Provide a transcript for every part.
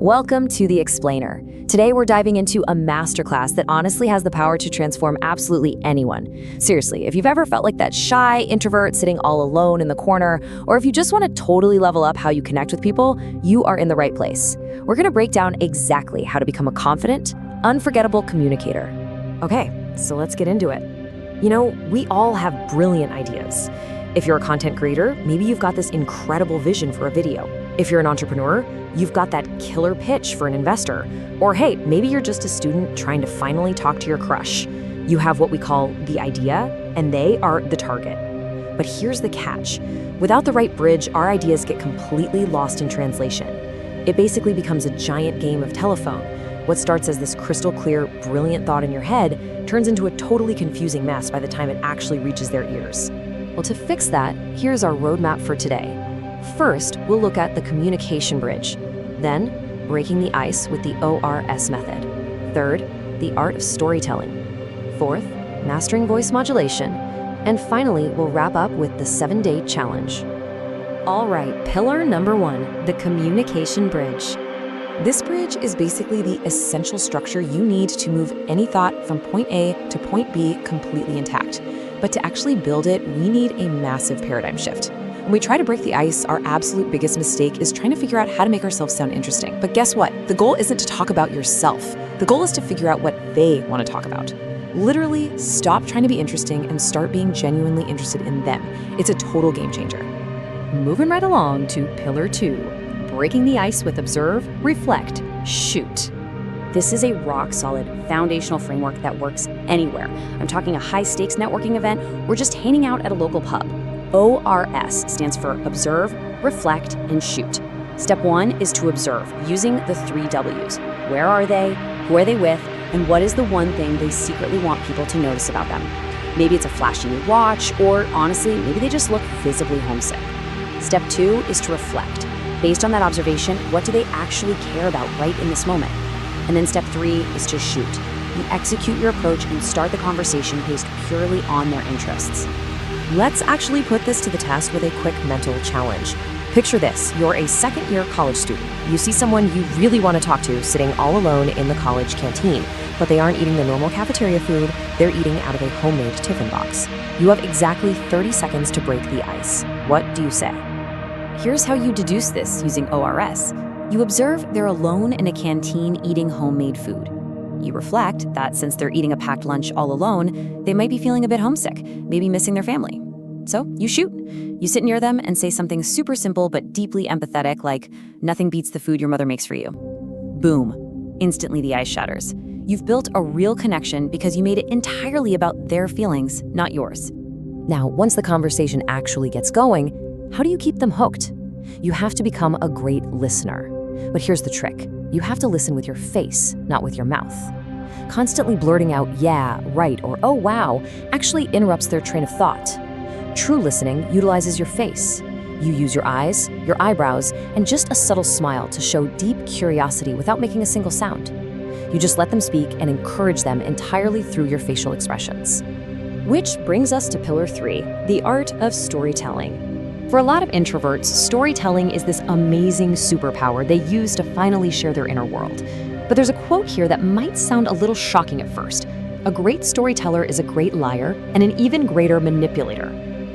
Welcome to The Explainer. Today we're diving into a masterclass that honestly has the power to transform absolutely anyone. Seriously, if you've ever felt like that shy introvert sitting all alone in the corner, or if you just want to totally level up how you connect with people, you are in the right place. We're going to break down exactly how to become a confident, unforgettable communicator. Okay, so let's get into it. You know, we all have brilliant ideas. If you're a content creator, maybe you've got this incredible vision for a video. If you're an entrepreneur, you've got that killer pitch for an investor. Or hey, maybe you're just a student trying to finally talk to your crush. You have what we call the idea, and they are the target. But here's the catch. Without the right bridge, our ideas get completely lost in translation. It basically becomes a giant game of telephone. What starts as this crystal clear, brilliant thought in your head turns into a totally confusing mess by the time it actually reaches their ears. Well, to fix that, here's our roadmap for today. First, we'll look at the communication bridge. Then, breaking the ice with the ORS method. Third, the art of storytelling. Fourth, mastering voice modulation. And finally, we'll wrap up with the 7-day challenge. All right, pillar number 1, the communication bridge. This bridge is basically the essential structure you need to move any thought from point A to point B completely intact. But to actually build it, we need a massive paradigm shift. When we try to break the ice, our absolute biggest mistake is trying to figure out how to make ourselves sound interesting. But guess what? The goal isn't to talk about yourself. The goal is to figure out what they want to talk about. Literally, stop trying to be interesting and start being genuinely interested in them. It's a total game changer. Moving right along to pillar 2, breaking the ice with observe, reflect, shoot. This is a rock-solid, foundational framework that works anywhere. I'm talking a high-stakes networking event or just hanging out at a local pub. ORS stands for observe, reflect, and shoot. Step 1 is to observe, using the 3 W's. Where are they? Who are they with? And what is the one thing they secretly want people to notice about them? Maybe it's a flashy new watch, or honestly, maybe they just look visibly homesick. Step 2 is to reflect. Based on that observation, what do they actually care about right in this moment? And then step 3 is to shoot. You execute your approach and start the conversation based purely on their interests. Let's actually put this to the test with a quick mental challenge. Picture this, you're a second-year college student. You see someone you really want to talk to sitting all alone in the college canteen, but they aren't eating the normal cafeteria food, they're eating out of a homemade tiffin box. You have exactly 30 seconds to break the ice. What do you say? Here's how you deduce this using ORS. You observe they're alone in a canteen eating homemade food. You reflect that since they're eating a packed lunch all alone, they might be feeling a bit homesick, maybe missing their family. So you shoot. You sit near them and say something super simple but deeply empathetic like, "Nothing beats the food your mother makes for you." Boom. Instantly the ice shatters. You've built a real connection because you made it entirely about their feelings, not yours. Now, once the conversation actually gets going, how do you keep them hooked? You have to become a great listener. But here's the trick. You have to listen with your face, not with your mouth. Constantly blurting out, "yeah, right," or "oh, wow," actually interrupts their train of thought. True listening utilizes your face. You use your eyes, your eyebrows, and just a subtle smile to show deep curiosity without making a single sound. You just let them speak and encourage them entirely through your facial expressions. Which brings us to pillar 3, the art of storytelling. For a lot of introverts, storytelling is this amazing superpower they use to finally share their inner world. But there's a quote here that might sound a little shocking at first. A great storyteller is a great liar and an even greater manipulator.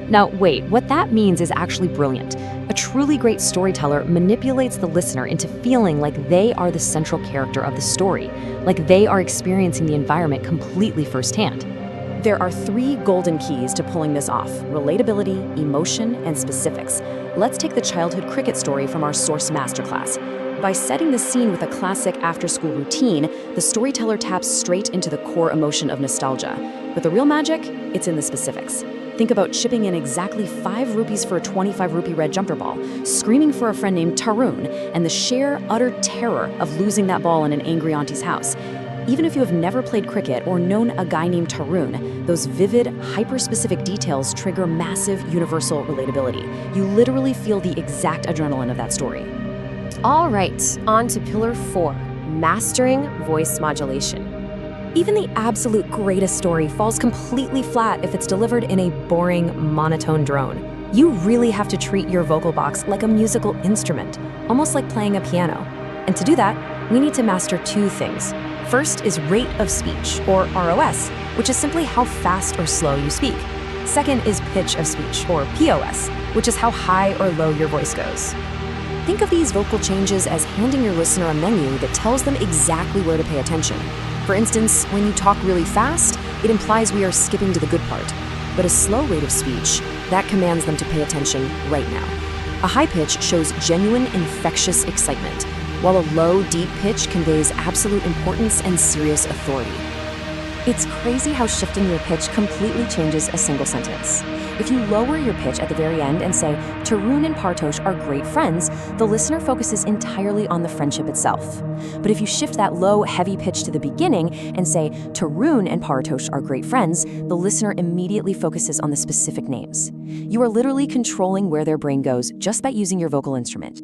Now, wait, what that means is actually brilliant. A truly great storyteller manipulates the listener into feeling like they are the central character of the story, like they are experiencing the environment completely firsthand. There are 3 golden keys to pulling this off: relatability, emotion, and specifics. Let's take the childhood cricket story from our Source Masterclass. By setting the scene with a classic after-school routine, the storyteller taps straight into the core emotion of nostalgia. But the real magic? It's in the specifics. Think about chipping in exactly 5 rupees for a 25 rupee red jumper ball, screaming for a friend named Tarun, and the sheer, utter terror of losing that ball in an angry auntie's house. Even if you have never played cricket or known a guy named Tarun, those vivid, hyper-specific details trigger massive universal relatability. You literally feel the exact adrenaline of that story. All right, on to pillar 4, mastering voice modulation. Even the absolute greatest story falls completely flat if it's delivered in a boring, monotone drone. You really have to treat your vocal box like a musical instrument, almost like playing a piano. And to do that, we need to master two things. First is rate of speech, or ROS, which is simply how fast or slow you speak. Second is pitch of speech, or POS, which is how high or low your voice goes. Think of these vocal changes as handing your listener a menu that tells them exactly where to pay attention. For instance, when you talk really fast, it implies we are skipping to the good part. But a slow rate of speech, that commands them to pay attention right now. A high pitch shows genuine, infectious excitement, while a low, deep pitch conveys absolute importance and serious authority. It's crazy how shifting your pitch completely changes a single sentence. If you lower your pitch at the very end and say, Tarun and Partosh are great friends, the listener focuses entirely on the friendship itself. But if you shift that low, heavy pitch to the beginning and say, Tarun and Partosh are great friends, the listener immediately focuses on the specific names. You are literally controlling where their brain goes just by using your vocal instrument.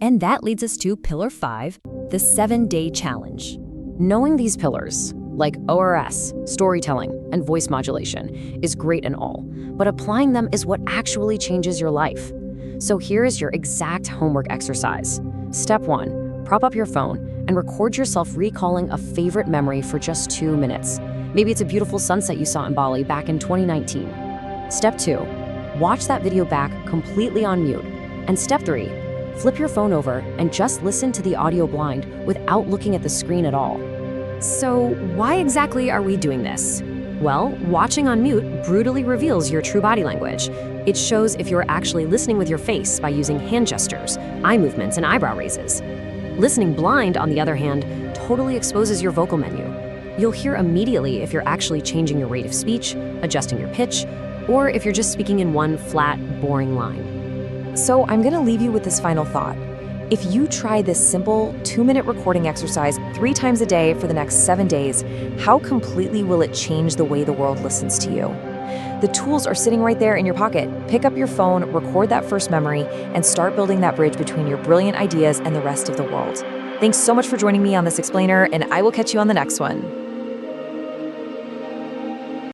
And that leads us to Pillar 5, the 7-day challenge. Knowing these pillars, like ORS, storytelling, and voice modulation, is great and all, but applying them is what actually changes your life. So here is your exact homework exercise. Step 1, prop up your phone and record yourself recalling a favorite memory for just 2 minutes. Maybe it's a beautiful sunset you saw in Bali back in 2019. Step 2, watch that video back completely on mute. And step 3, flip your phone over and just listen to the audio blind without looking at the screen at all. So why exactly are we doing this? Well, watching on mute brutally reveals your true body language. It shows if you're actually listening with your face by using hand gestures, eye movements, and eyebrow raises. Listening blind, on the other hand, totally exposes your vocal menu. You'll hear immediately if you're actually changing your rate of speech, adjusting your pitch, or if you're just speaking in one flat, boring line. So I'm gonna leave you with this final thought. If you try this simple 2-minute recording exercise 3 times a day for the next 7 days, how completely will it change the way the world listens to you? The tools are sitting right there in your pocket. Pick up your phone, record that first memory, and start building that bridge between your brilliant ideas and the rest of the world. Thanks so much for joining me on this explainer, and I will catch you on the next one.